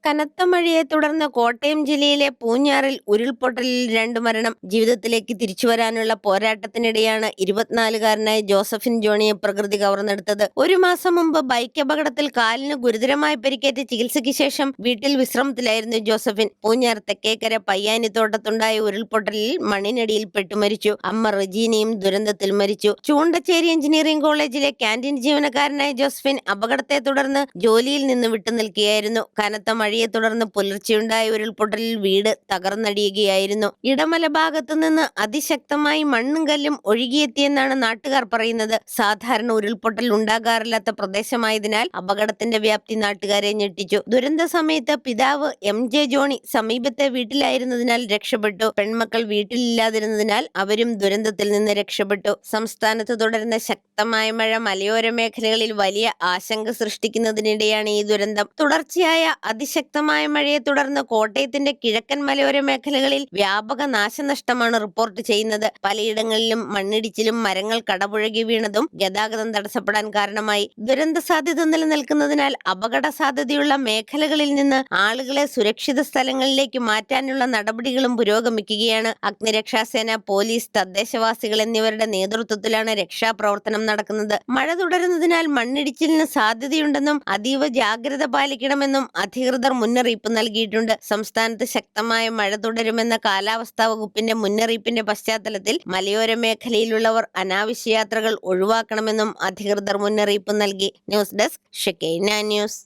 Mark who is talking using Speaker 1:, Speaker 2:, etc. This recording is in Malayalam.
Speaker 1: കനത്ത മഴയെ തുടർന്ന് കോട്ടയം ജില്ലയിലെ പൂഞ്ഞാറിൽ ഉരുൾപൊട്ടലിൽ 2 മരണം. ജീവിതത്തിലേക്ക് തിരിച്ചുവരാനുള്ള പോരാട്ടത്തിനിടെയാണ് 24-കാരനായ ജോസഫിൻ ജോണിയെ പ്രകൃതി കവർന്നെടുത്തത്. 1 മാസം മുമ്പ് ബൈക്ക് അപകടത്തിൽ കാലിന് ഗുരുതരമായി പരിക്കേറ്റ് ചികിത്സയ്ക്ക് ശേഷം വീട്ടിൽ വിശ്രമത്തിലായിരുന്നു ജോസഫിൻ. പൂഞ്ഞാർ തെക്കേക്കര പയ്യാനിത്തോട്ടത്തുണ്ടായ ഉരുൾപൊട്ടലിൽ മണ്ണിനടിയിൽ പെട്ടുമരിച്ചു. അമ്മ റെജീനയും ദുരന്തത്തിൽ മരിച്ചു. ചൂണ്ടച്ചേരി എഞ്ചിനീയറിംഗ് കോളേജിലെ ക്യാന്റീൻ ജീവനക്കാരനായ ജോസഫിൻ അപകടത്തെ തുടർന്ന് ജോലിയിൽ നിന്ന് വിട്ടുനിൽക്കുകയായിരുന്നു. കനത്ത മഴയെ തുടർന്ന് പുലർച്ചെയുണ്ടായ ഉരുൾപൊട്ടലിൽ വീട് തകർന്നടിയുകയായിരുന്നു. ഇടമല ഭാഗത്തു നിന്ന് അതിശക്തമായി മണ്ണും കല്ലും ഒഴുകിയെത്തിയെന്നാണ് നാട്ടുകാർ പറയുന്നത്. സാധാരണ ഉരുൾപൊട്ടൽ ഉണ്ടാകാറില്ലാത്ത പ്രദേശമായതിനാൽ അപകടത്തിന്റെ വ്യാപ്തി നാട്ടുകാരെ ഞെട്ടിച്ചു. ദുരന്ത സമയത്ത് പിതാവ് MJ ജോണി സമീപത്തെ വീട്ടിലായിരുന്നതിനാൽ രക്ഷപ്പെട്ടു. പെൺമക്കൾ വീട്ടിലില്ലാതിരുന്നതിനാൽ അവരും ദുരന്തത്തിൽ നിന്ന് രക്ഷപ്പെട്ടു. സംസ്ഥാനത്ത് തുടരുന്ന ശക്തമായ മഴ മലയോര മേഖലകളിൽ വലിയ ആശങ്ക സൃഷ്ടിക്കുന്നതിനിടെയാണ് ഈ ദുരന്തം. തുടർച്ചയായ അതിശക്തമായ മഴയെ തുടർന്ന് കോട്ടയത്തിന്റെ കിഴക്കൻ മലയോര മേഖലകളിൽ വ്യാപക നാശനഷ്ടമാണ് റിപ്പോർട്ട് ചെയ്യുന്നത്. പലയിടങ്ങളിലും മണ്ണിടിച്ചിലും മരങ്ങൾ കടപുഴകി വീണതും ഗതാഗതം തടസ്സപ്പെടാൻ കാരണമായി. ദുരന്ത സാധ്യത നിലനിൽക്കുന്നതിനാൽ അപകട സാധ്യതയുള്ള മേഖലകളിൽ നിന്ന് ആളുകളെ സുരക്ഷിത സ്ഥലങ്ങളിലേക്ക് മാറ്റാനുള്ള നടപടികളും പുരോഗമിക്കുകയാണ്. അഗ്നിരക്ഷാസേന, പോലീസ്, തദ്ദേശവാസികൾ എന്നിവരുടെ നേതൃത്വത്തിലാണ് രക്ഷാപ്രവർത്തനം നടക്കുന്നത്. മഴ തുടരുന്നതിനാൽ മണ്ണിടിച്ചിലിന് സാധ്യതയുണ്ടെന്നും അതീവ ജാഗ്രത പാലിക്കണമെന്നും അധികൃതർ മുന്നറിയിപ്പ് നൽകിയിട്ടുണ്ട്. സംസ്ഥാനത്ത് ശക്തമായ മഴ തുടരുമെന്ന കാലാവസ്ഥാ വകുപ്പിന്റെ മുന്നറിയിപ്പിന്റെ പശ്ചാത്തലത്തിൽ മലയോര മേഖലയിലുള്ളവർ അനാവശ്യ യാത്രകൾ ഒഴിവാക്കണമെന്നും അധികൃതർ മുന്നറിയിപ്പ് നൽകി. News desk Shekinah news.